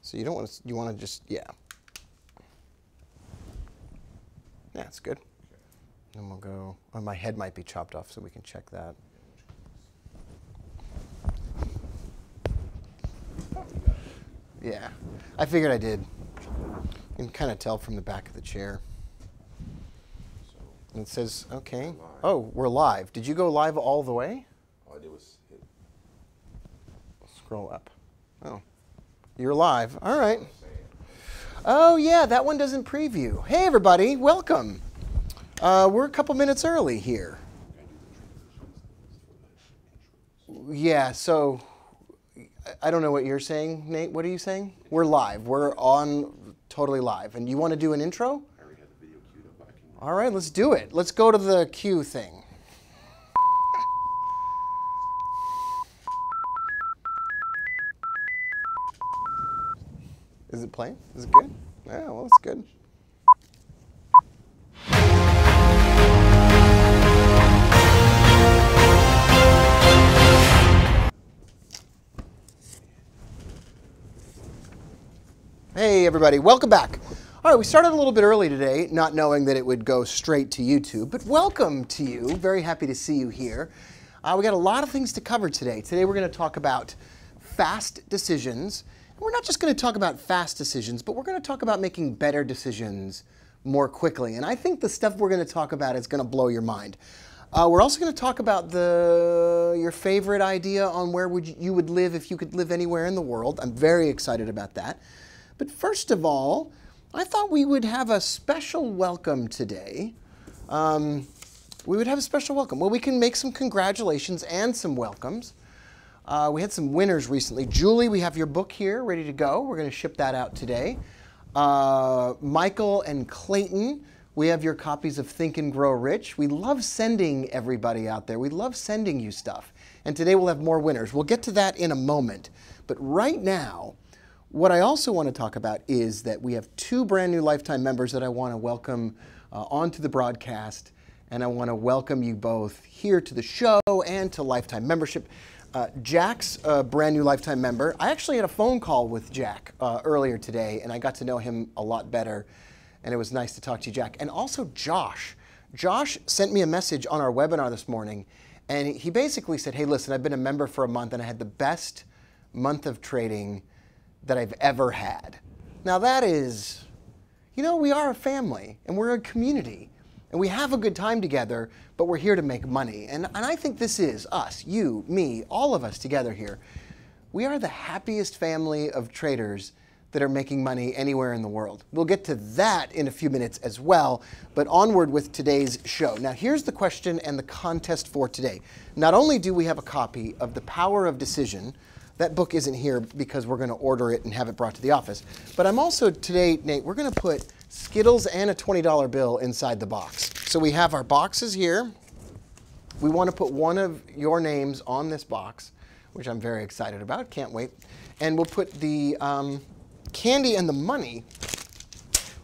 So you don't want to, you want to just, yeah. Yeah, it's good. Then we'll go, oh, my head might be chopped off, so we can check that. Yeah, I figured I did. You can kind of tell from the back of the chair. And it says, okay. Oh, we're live. Did you go live all the way? All I did was hit. Scroll up. Oh, you're live. All right. Oh, yeah, that one doesn't preview. Hey, everybody, welcome. We're a couple minutes early here. Yeah, so I don't know what you're saying, Nate. What are you saying? We're live. We're on totally live. And you want to do an intro? I already had the video queued up. All right, let's do it. Let's go to the cue thing. Is it playing? Is it good? Yeah, well, it's good. Hey, everybody. Welcome back. All right, we started a little bit early today, not knowing that it would go straight to YouTube, but welcome to you. Very happy to see you here. We got a lot of things to cover today. Today we're going to talk about fast decisions. We're not just going to talk about fast decisions, but we're going to talk about making better decisions more quickly. And I think the stuff we're going to talk about is going to blow your mind. We're also going to talk about your favorite idea on where you would live if you could live anywhere in the world. I'm very excited about that. But first of all, I thought we would have a special welcome today. We would have a special welcome. Well, we can make some congratulations and some welcomes. We had some winners recently. Julie, we have your book here ready to go. We're going to ship that out today. Michael and Clayton, we have your copies of Think and Grow Rich. We love sending everybody out there. We love sending you stuff. And today we'll have more winners. We'll get to that in a moment. But right now, what I also want to talk about is that we have two brand new Lifetime members that I want to welcome onto the broadcast. And I want to welcome you both here to the show and to Lifetime membership. Jack's a brand new Lifetime member. I actually had a phone call with Jack earlier today, and I got to know him a lot better. And it was nice to talk to you, Jack. And also Josh. Josh sent me a message on our webinar this morning, and he basically said, hey, listen, I've been a member for a month, and I had the best month of trading that I've ever had. Now that is, you know, we are a family, and we're a community. And we have a good time together, but we're here to make money. And I think this is us, you, me, all of us together here. We are the happiest family of traders that are making money anywhere in the world. We'll get to that in a few minutes as well, but onward with today's show. Now here's the question and the contest for today. Not only do we have a copy of The Power of Decision, that book isn't here because we're going to order it and have it brought to the office, but I'm also today, Nate, we're going to put Skittles and a $20 bill inside the box. So we have our boxes here. We want to put one of your names on this box, which I'm very excited about. Can't wait. And we'll put the candy and the money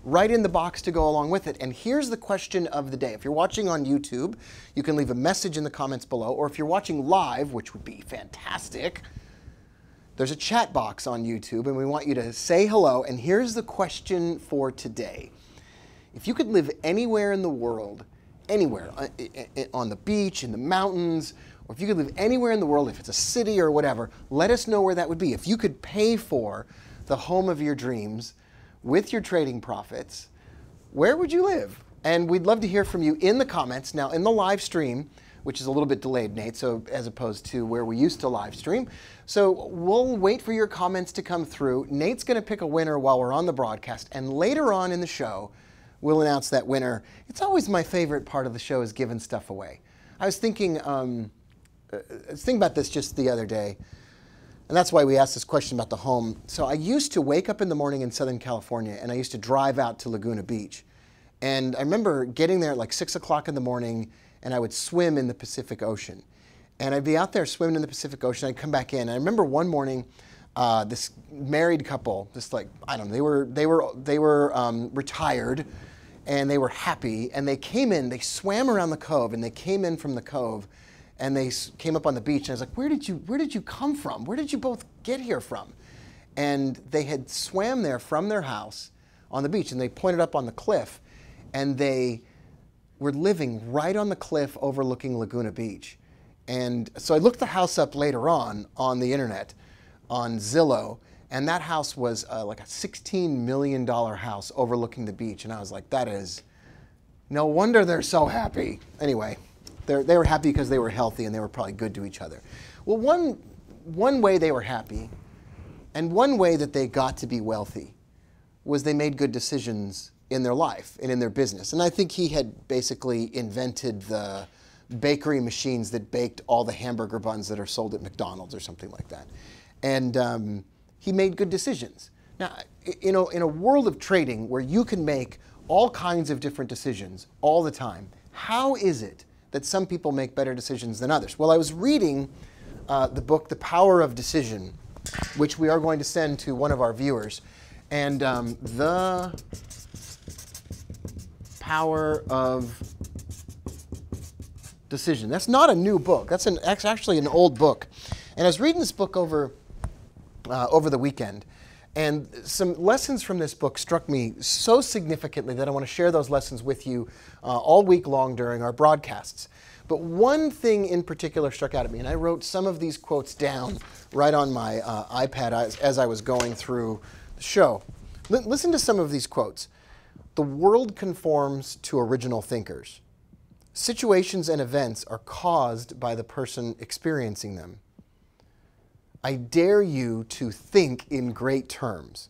right in the box to go along with it. And here's the question of the day. If you're watching on YouTube, you can leave a message in the comments below. Or if you're watching live, which would be fantastic, there's a chat box on YouTube, and we want you to say hello. And here's the question for today. If you could live anywhere in the world, anywhere, on the beach, in the mountains, or if you could live anywhere in the world, if it's a city or whatever, let us know where that would be. If you could pay for the home of your dreams with your trading profits, where would you live? And we'd love to hear from you in the comments. Now, in the live stream, which is a little bit delayed, Nate, so as opposed to where we used to live stream. So we'll wait for your comments to come through. Nate's going to pick a winner while we're on the broadcast, and later on in the show, we'll announce that winner. It's always my favorite part of the show is giving stuff away. I was thinking about this just the other day, and that's why we asked this question about the home. So I used to wake up in the morning in Southern California, and I used to drive out to Laguna Beach. And I remember getting there at like 6 o'clock in the morning, and I would swim in the Pacific Ocean. And I'd be out there swimming in the Pacific Ocean. I'd come back in. And I remember one morning, this married couple, just like, I don't know, they were retired, and they were happy. And they came in, they swam around the cove, and they came in from the cove, and they came up on the beach, and I was like, where did you come from? Where did you both get here from? And they had swam there from their house on the beach, and they pointed up on the cliff, and they were living right on the cliff overlooking Laguna Beach. And so I looked the house up later on the internet, on Zillow, and that house was like a $16 million house overlooking the beach. And I was like, that is, no wonder they're so happy. Anyway, they were happy because they were healthy and they were probably good to each other. Well, one way they were happy, and one way that they got to be wealthy, was they made good decisions in their life and in their business. And I think he had basically invented the bakery machines that baked all the hamburger buns that are sold at McDonald's or something like that. And he made good decisions. Now, in a world of trading where you can make all kinds of different decisions all the time, how is it that some people make better decisions than others? Well, I was reading the book, The Power of Decision, which we are going to send to one of our viewers. And The Power of Decision. That's not a new book. That's actually an old book. And I was reading this book over the weekend, and some lessons from this book struck me so significantly that I want to share those lessons with you all week long during our broadcasts. But one thing in particular struck out at me, and I wrote some of these quotes down right on my iPad as I was going through the show. Listen to some of these quotes. The world conforms to original thinkers. Situations and events are caused by the person experiencing them. I dare you to think in great terms.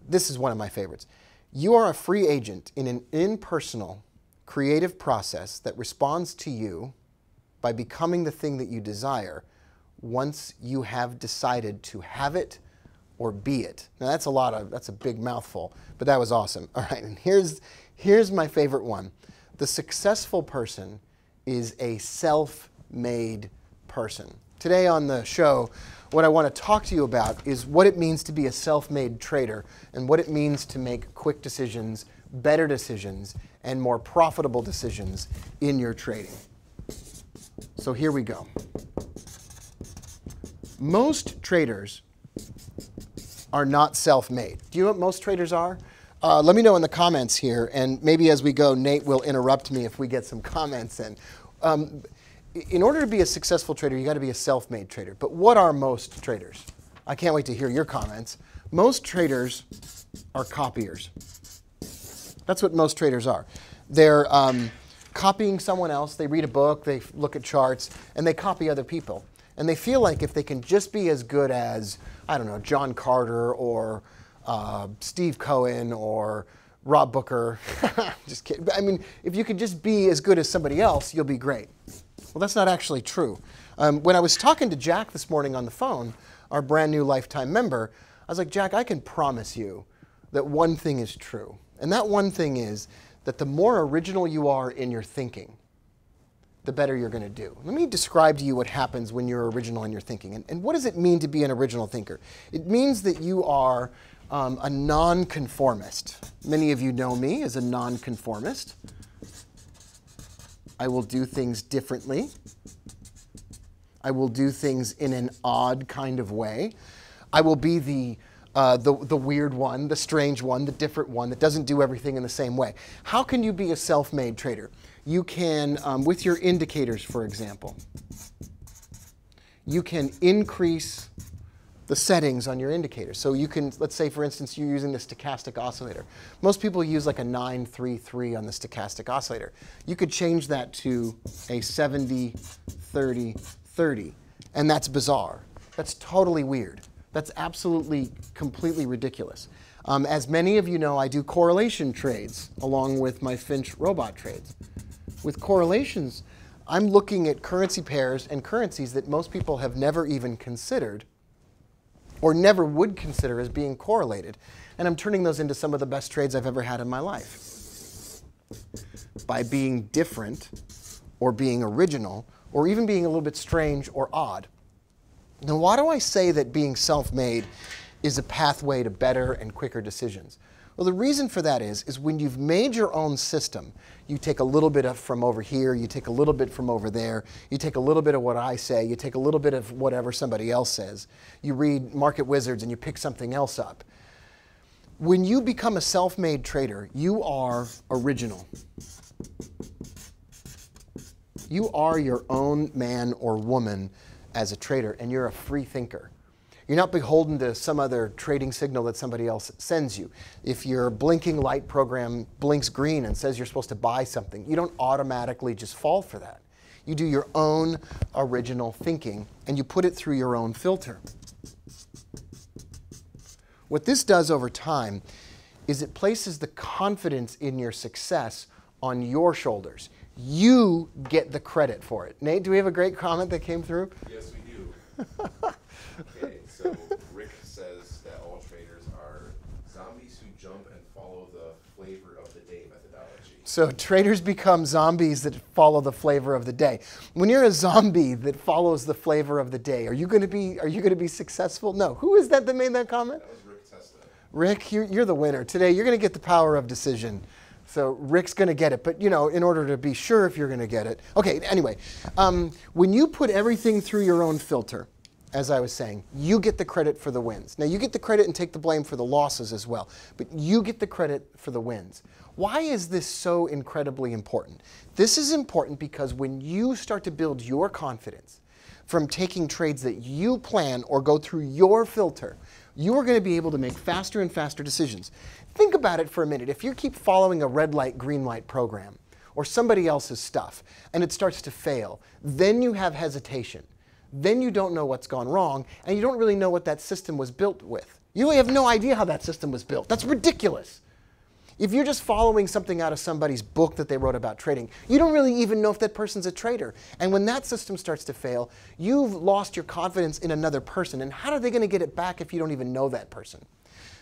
This is one of my favorites. You are a free agent in an impersonal, creative process that responds to you by becoming the thing that you desire once you have decided to have it or be it. Now that's a big mouthful, but that was awesome. All right, and here's my favorite one. The successful person is a self-made person. Today on the show, what I want to talk to you about is what it means to be a self-made trader and what it means to make quick decisions, better decisions, and more profitable decisions in your trading. So here we go. Most traders are not self-made. Do you know what most traders are? Let me know in the comments here, and maybe as we go, Nate will interrupt me if we get some comments in. In order to be a successful trader, you got to be a self-made trader. But what are most traders? I can't wait to hear your comments. Most traders are copiers. That's what most traders are. They're copying someone else. They read a book, they look at charts, and they copy other people. And they feel like if they can just be as good as, I don't know, John Carter or Steve Cohen or Rob Booker, just kidding. I mean, if you could just be as good as somebody else, you'll be great. Well, that's not actually true. When I was talking to Jack this morning on the phone, our brand new lifetime member, I was like, Jack, I can promise you that one thing is true. And that one thing is that the more original you are in your thinking, the better you're going to do. Let me describe to you what happens when you're original in your thinking. And what does it mean to be an original thinker? It means that you are a nonconformist. Many of you know me as a nonconformist. I will do things differently. I will do things in an odd kind of way. I will be the weird one, the strange one, the different one that doesn't do everything in the same way. How can you be a self-made trader? You can, with your indicators, for example, you can increase the settings on your indicators. So you can, let's say, for instance, you're using the stochastic oscillator. Most people use like a 933 on the stochastic oscillator. You could change that to a 70-30-30, and that's bizarre. That's totally weird. That's absolutely, completely ridiculous. As many of you know, I do correlation trades along with my Finch robot trades. With correlations, I'm looking at currency pairs and currencies that most people have never even considered or never would consider as being correlated. And I'm turning those into some of the best trades I've ever had in my life. By being different, or being original, or even being a little bit strange or odd. Now, why do I say that being self-made is a pathway to better and quicker decisions? Well, the reason for that is when you've made your own system, you take a little bit of from over here, you take a little bit from over there, you take a little bit of what I say, you take a little bit of whatever somebody else says, you read Market Wizards and you pick something else up. When you become a self-made trader, you are original. You are your own man or woman as a trader, and you're a free thinker. You're not beholden to some other trading signal that somebody else sends you. If your blinking light program blinks green and says you're supposed to buy something, you don't automatically just fall for that. You do your own original thinking, and you put it through your own filter. What this does over time is it places the confidence in your success on your shoulders. You get the credit for it. Nate, do we have a great comment that came through? Yes, we do. Okay, so Rick says that all traders are zombies who jump and follow the flavor of the day methodology. So traders become zombies that follow the flavor of the day. When you're a zombie that follows the flavor of the day, are you going to be successful? No. Who is that made that comment? That was Rick Testa. Rick, you're the winner. Today you're going to get the power of decision. So Rick's going to get it, but in order to be sure if you're going to get it. Okay, anyway, when you put everything through your own filter, as I was saying, you get the credit for the wins. Now you get the credit and take the blame for the losses as well, but you get the credit for the wins. Why is this so incredibly important? This is important because when you start to build your confidence from taking trades that you plan or go through your filter, you are going to be able to make faster and faster decisions. Think about it for a minute. If you keep following a red light, green light program or somebody else's stuff and it starts to fail, then you have hesitation. Then you don't know what's gone wrong and you don't really know what that system was built with. You really have no idea how that system was built. That's ridiculous. If you're just following something out of somebody's book that they wrote about trading, you don't really even know if that person's a trader. And when that system starts to fail, you've lost your confidence in another person. And how are they going to get it back if you don't even know that person?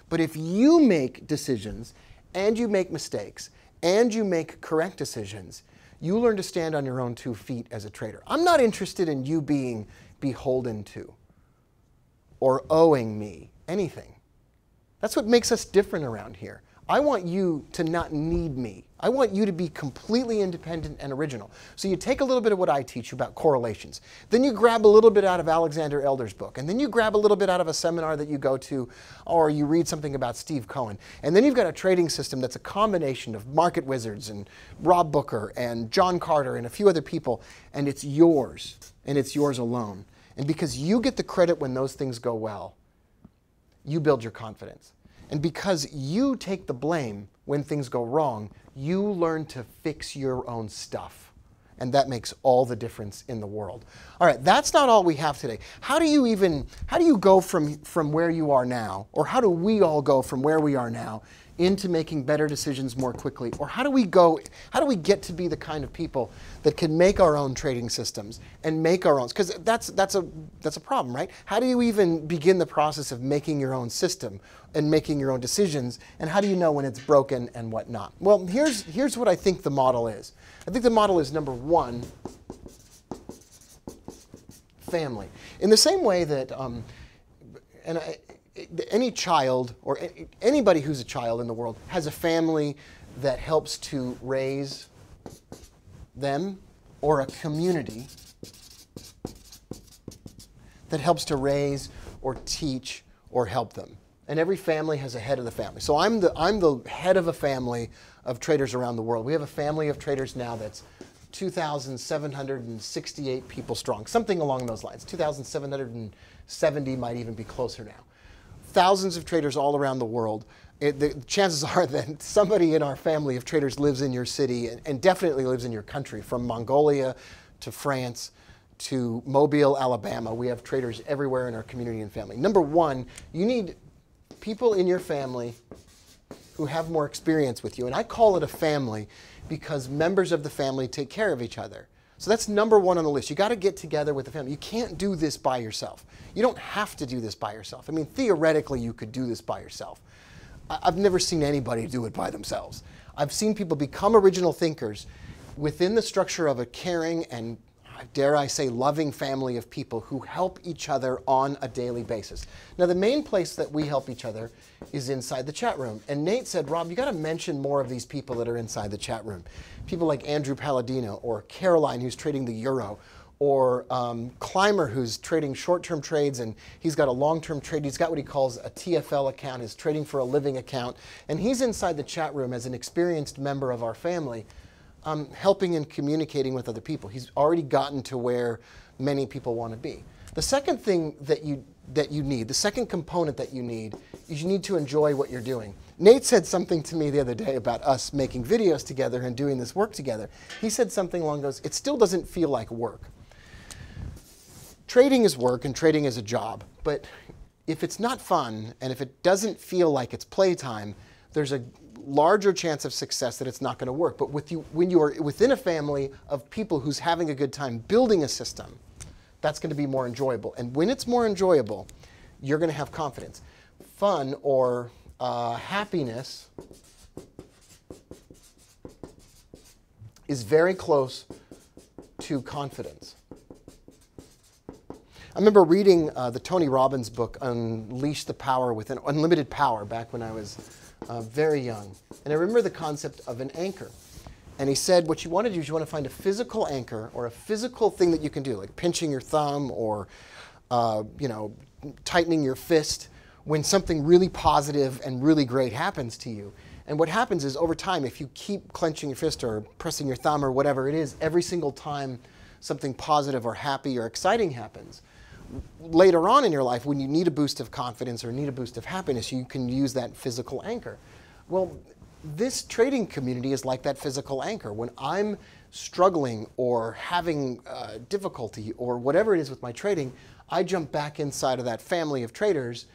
But if you make decisions and you make mistakes and you make correct decisions, you learn to stand on your own 2 feet as a trader. I'm not interested in you being beholden to or owing me anything. That's what makes us different around here. I want you to not need me. I want you to be completely independent and original. So you take a little bit of what I teach you about correlations. Then you grab a little bit out of Alexander Elder's book. And then you grab a little bit out of a seminar that you go to, or you read something about Steve Cohen. And then you've got a trading system that's a combination of Market Wizards and Rob Booker and John Carter and a few other people. And it's yours. And it's yours alone. And because you get the credit when those things go well, you build your confidence. And because you take the blame when things go wrong, you learn to fix your own stuff. And that makes all the difference in the world. All right, that's not all we have today. How do you go from where you are now, or how do we all go from where we are now into making better decisions more quickly? Or how do we get to be the kind of people that can make our own trading systems and make our own? Because that's a problem, right? How do you even begin the process of making your own system and making your own decisions? And how do you know when it's broken and what not? Well, here's what I think the model is. I think the model is, number one, family. In the same way that, any child or anybody who's a child in the world has a family that helps to raise them, or a community that helps to raise or teach or help them. And every family has a head of the family. So I'm the head of a family of traders around the world. We have a family of traders now that's 2,768 people strong, something along those lines. 2,770 might even be closer now. Thousands of traders all around the world. The chances are that somebody in our family of traders lives in your city and definitely lives in your country, from Mongolia to France to Mobile, Alabama. We have traders everywhere in our community and family. Number one, you need people in your family who have more experience with you. And I call it a family because members of the family take care of each other. So that's number one on the list. You got to get together with the family. You can't do this by yourself. You don't have to do this by yourself. I mean, theoretically, you could do this by yourself. I've never seen anybody do it by themselves. I've seen people become original thinkers within the structure of a caring and dare I say, loving family of people who help each other on a daily basis. Now, the main place that we help each other is inside the chat room. And Nate said, Rob, you got to mention more of these people that are inside the chat room. People like Andrew Palladino, or Caroline, who's trading the euro, or Clymer, who's trading short-term trades, and he's got a long-term trade. He's got what he calls a TFL account, his trading for a living account. And he's inside the chat room as an experienced member of our family, helping and communicating with other people. He's already gotten to where many people want to be. The second thing that you need, the second component that you need, is you need to enjoy what you're doing. Nate said something to me the other day about us making videos together and doing this work together. He said something along those, it still doesn't feel like work. Trading is work and trading is a job, but if it's not fun and if it doesn't feel like it's playtime, there's a larger chance of success that it's not going to work. But when you are within a family of people who's having a good time building a system, that's going to be more enjoyable. And when it's more enjoyable, you're going to have confidence. Fun or happiness is very close to confidence. I remember reading the Tony Robbins book, Unleash the Power Within, Unlimited Power, back when I was very young. And I remember the concept of an anchor. And he said what you want to do is you want to find a physical anchor or a physical thing that you can do, like pinching your thumb or tightening your fist when something really positive and really great happens to you. And what happens is over time, if you keep clenching your fist or pressing your thumb or whatever it is, every single time something positive or happy or exciting happens, later on in your life, when you need a boost of confidence or need a boost of happiness, you can use that physical anchor. Well, this trading community is like that physical anchor. When I'm struggling or having difficulty or whatever it is with my trading, I jump back inside of that family of traders,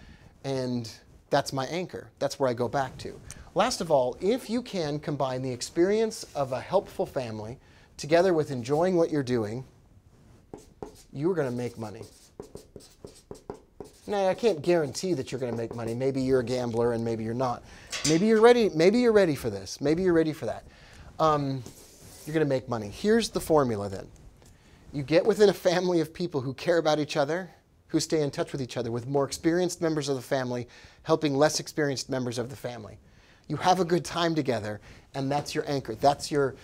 and that's my anchor. That's where I go back to. Last of all, if you can combine the experience of a helpful family together with enjoying what you're doing, you're going to make money. Now, I can't guarantee that you're going to make money. Maybe you're a gambler and maybe you're not. Maybe you're ready. Maybe you're ready for this. Maybe you're ready for that. You're going to make money. Here's the formula then. You get within a family of people who care about each other, who stay in touch with each other, with more experienced members of the family helping less experienced members of the family. You have a good time together, and that's your anchor. That's your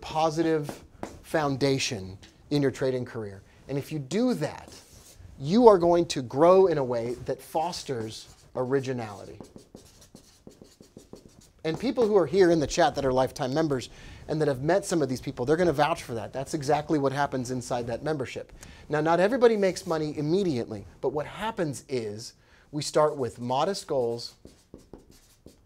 positive foundation in your trading career. And if you do that, you are going to grow in a way that fosters originality. And people who are here in the chat that are lifetime members and that have met some of these people, they're going to vouch for that. That's exactly what happens inside that membership. Now, not everybody makes money immediately, but what happens is we start with modest goals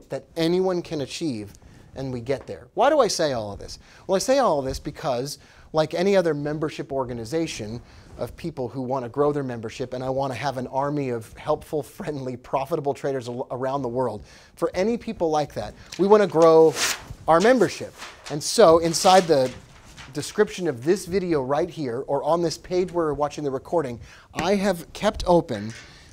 that anyone can achieve, and we get there. Why do I say all of this? Well, I say all of this because, like any other membership organization of people who want to grow their membership, and I want to have an army of helpful, friendly, profitable traders around the world, for any people like that, we want to grow our membership. And so inside the description of this video right here, or on this page where we're watching the recording, I have kept open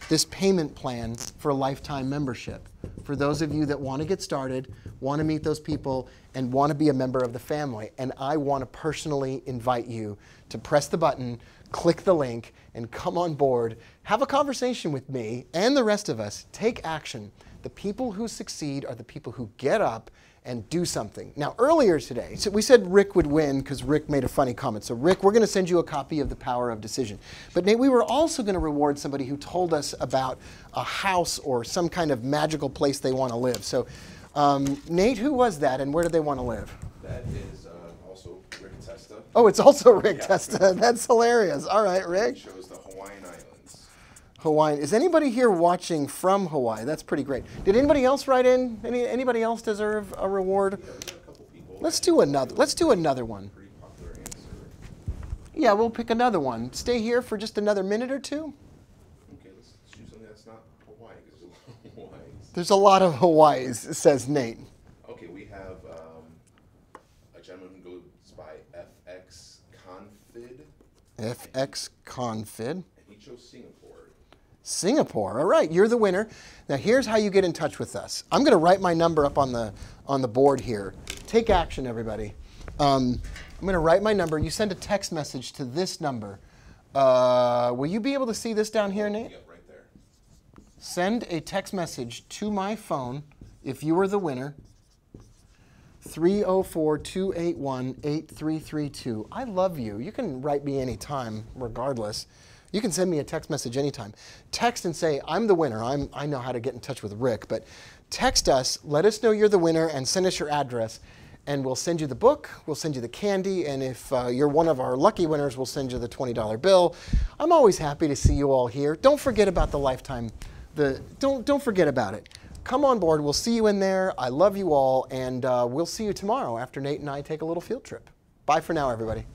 this payment plan for a lifetime membership. For those of you that want to get started, want to meet those people, and want to be a member of the family. And I want to personally invite you to press the button, click the link, and come on board. Have a conversation with me and the rest of us. Take action. The people who succeed are the people who get up and do something. Now, earlier today, so we said Rick would win because Rick made a funny comment. So Rick, we're going to send you a copy of The Power of Decision. But Nate, we were also going to reward somebody who told us about a house or some kind of magical place they want to live. So Nate, who was that and where do they want to live? That is also Rick Testa. Oh, it's also Rick Testa. That's hilarious. All right, Rick. He shows the Hawaiian Islands. Hawaiian. Is anybody here watching from Hawaii? That's pretty great. Did anybody else write in? Anybody else deserve a reward? Yeah, we got a couple people. Let's do another. Let's do another one. Pretty popular answer. Yeah, we'll pick another one. Stay here for just another minute or two. Okay, let's choose something that's not Hawaii, because there's a lot of Hawaiis. There's a lot of Hawaiis, says Nate. Okay, we have a gentleman who goes by FX Confid. FX Confid. And he chose Singapore. Singapore. All right, you're the winner. Now here's how you get in touch with us. I'm going to write my number up on the board here. Take action, everybody. I'm going to write my number. You send a text message to this number. Will you be able to see this down here, Nate? Yep, right there. Send a text message to my phone if you were the winner. 304-281-8332. I love you. You can write me anytime, regardless. You can send me a text message anytime. Text and say, I'm the winner. I know how to get in touch with Rick, but text us, let us know you're the winner, and send us your address, and we'll send you the book, we'll send you the candy, and if you're one of our lucky winners, we'll send you the $20 bill. I'm always happy to see you all here. Don't forget about the Lifetime. Don't forget about it. Come on board. We'll see you in there. I love you all, and we'll see you tomorrow after Nate and I take a little field trip. Bye for now, everybody.